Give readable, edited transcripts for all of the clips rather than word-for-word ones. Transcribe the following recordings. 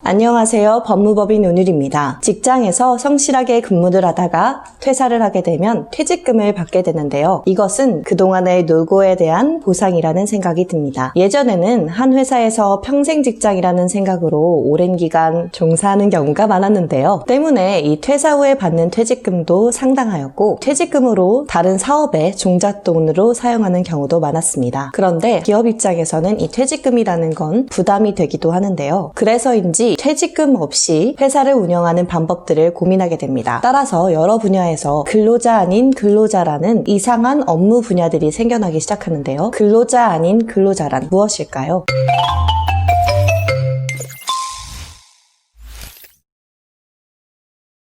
안녕하세요. 법무법인 오늘입니다. 직장에서 성실하게 근무를 하다가 퇴사를 하게 되면 퇴직금을 받게 되는데요. 이것은 그동안의 노고에 대한 보상이라는 생각이 듭니다. 예전에는 한 회사에서 평생 직장이라는 생각으로 오랜 기간 종사하는 경우가 많았는데요. 때문에 이 퇴사 후에 받는 퇴직금도 상당하였고 퇴직금으로 다른 사업에 종잣돈으로 사용하는 경우도 많았습니다. 그런데 기업 입장에서는 이 퇴직금이라는 건 부담이 되기도 하는데요. 그래서인지 퇴직금 없이 회사를 운영하는 방법들을 고민하게 됩니다. 따라서 여러 분야에서 근로자 아닌 근로자라는 이상한 업무 분야들이 생겨나기 시작하는데요. 근로자 아닌 근로자란 무엇일까요?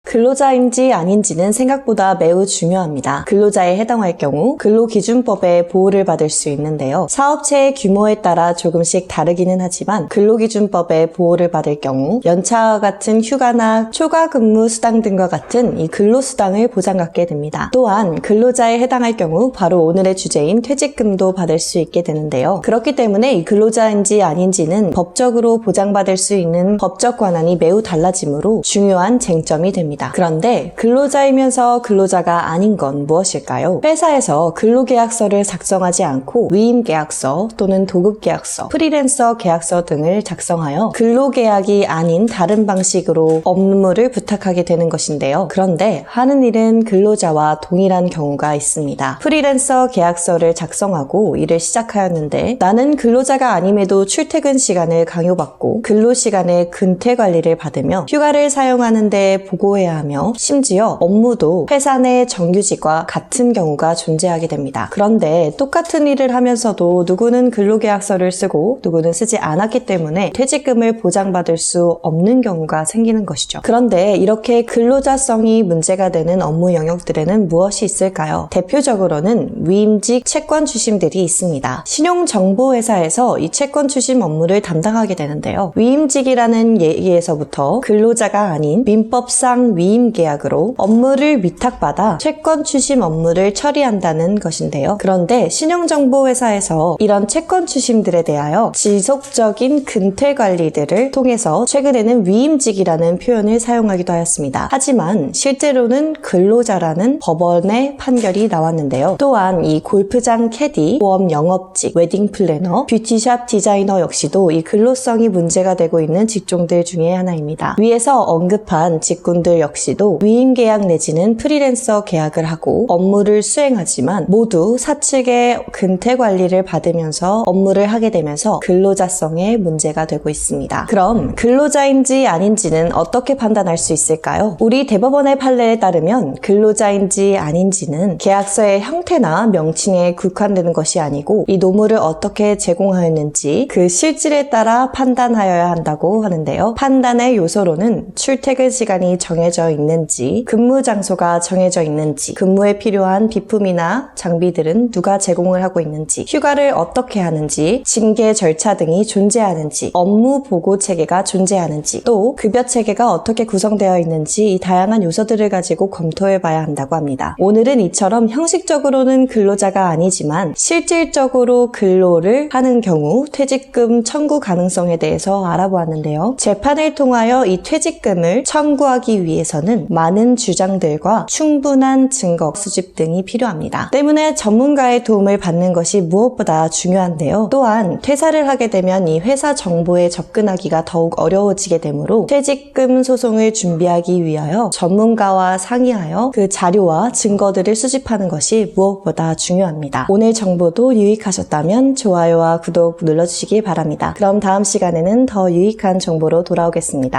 근로자인지 아닌지는 생각보다 매우 중요합니다. 근로자에 해당할 경우 근로기준법의 보호를 받을 수 있는데요. 사업체의 규모에 따라 조금씩 다르기는 하지만 근로기준법의 보호를 받을 경우 연차와 같은 휴가나 초과 근무 수당 등과 같은 이 근로수당을 보장받게 됩니다. 또한 근로자에 해당할 경우 바로 오늘의 주제인 퇴직금도 받을 수 있게 되는데요. 그렇기 때문에 이 근로자인지 아닌지는 법적으로 보장받을 수 있는 법적 권한이 매우 달라지므로 중요한 쟁점이 됩니다. 그런데 근로자이면서 근로자가 아닌 건 무엇일까요? 회사에서 근로계약서를 작성하지 않고 위임계약서 또는 도급계약서, 프리랜서 계약서 등을 작성하여 근로계약이 아닌 다른 방식으로 업무를 부탁하게 되는 것인데요. 그런데 하는 일은 근로자와 동일한 경우가 있습니다. 프리랜서 계약서를 작성하고 일을 시작하였는데 나는 근로자가 아님에도 출퇴근 시간을 강요받고 근로시간의 근태관리를 받으며 휴가를 사용하는 데 보고해야 하며 심지어 업무도 회사 내 정규직과 같은 경우가 존재하게 됩니다. 그런데 똑같은 일을 하면서도 누구는 근로계약서를 쓰고 누구는 쓰지 않았기 때문에 퇴직금을 보장받을 수 없는 경우가 생기는 것이죠. 그런데 이렇게 근로자성이 문제가 되는 업무 영역들에는 무엇이 있을까요? 대표적으로는 위임직 채권 추심들이 있습니다. 신용정보회사에서 이 채권 추심 업무를 담당하게 되는데요. 위임직이라는 얘기에서부터 근로자가 아닌 민법상 위임계약으로 업무를 위탁받아 채권 추심 업무를 처리한다는 것인데요. 그런데 신용정보회사에서 이런 채권 추심들에 대하여 지속적인 근태관리들을 통해서 최근에는 위임직이라는 표현을 사용하기도 하였습니다. 하지만 실제로는 근로자라는 법원의 판결이 나왔는데요. 또한 이 골프장 캐디, 보험 영업직, 웨딩 플래너, 뷰티샵 디자이너 역시도 이 근로성이 문제가 되고 있는 직종들 중에 하나입니다. 위에서 언급한 직군들 역시도 위임계약 내지는 프리랜서 계약을 하고 업무를 수행하지만 모두 사측의 근태관리를 받으면서 업무를 하게 되면서 근로자성에 문제가 되고 있습니다. 그럼 근로자인지 아닌지는 어떻게 판단할 수 있을까요? 우리 대법원의 판례에 따르면 근로자인지 아닌지는 계약서의 형태나 명칭에 국한되는 것이 아니고 이 노무를 어떻게 제공하였는지 그 실질에 따라 판단하여야 한다고 하는데요. 판단의 요소로는 출퇴근 시간이 정해져 있는지, 근무 장소가 정해져 있는지, 근무에 필요한 비품이나 장비들은 누가 제공을 하고 있는지, 휴가를 어떻게 하는지, 징계 절차 등이 존재하는지, 업무 보고 체계가 존재하는지, 또 급여 체계가 어떻게 구성되어 있는지 이 다양한 요소들을 가지고 검토해 봐야 한다고 합니다. 오늘은 이처럼 형식적으로는 근로자가 아니지만 실질적으로 근로를 하는 경우 퇴직금 청구 가능성에 대해서 알아보았는데요. 재판을 통하여 이 퇴직금을 청구하기 위해서는 많은 주장들과 충분한 증거 수집 등이 필요합니다. 때문에 전문가의 도움을 받는 것이 무엇보다 중요한데요. 또한 퇴사를 하게 되면 이 회사 정보에 접근하기가 더욱 어려워지게 되므로 퇴직금 소송을 준비하기 위하여 전문가와 상의하여 그 자료와 증거들을 수집하는 것이 무엇보다 중요합니다. 오늘 정보도 유익하셨다면 좋아요와 구독 눌러주시기 바랍니다. 그럼 다음 시간에는 더 유익한 정보로 돌아오겠습니다.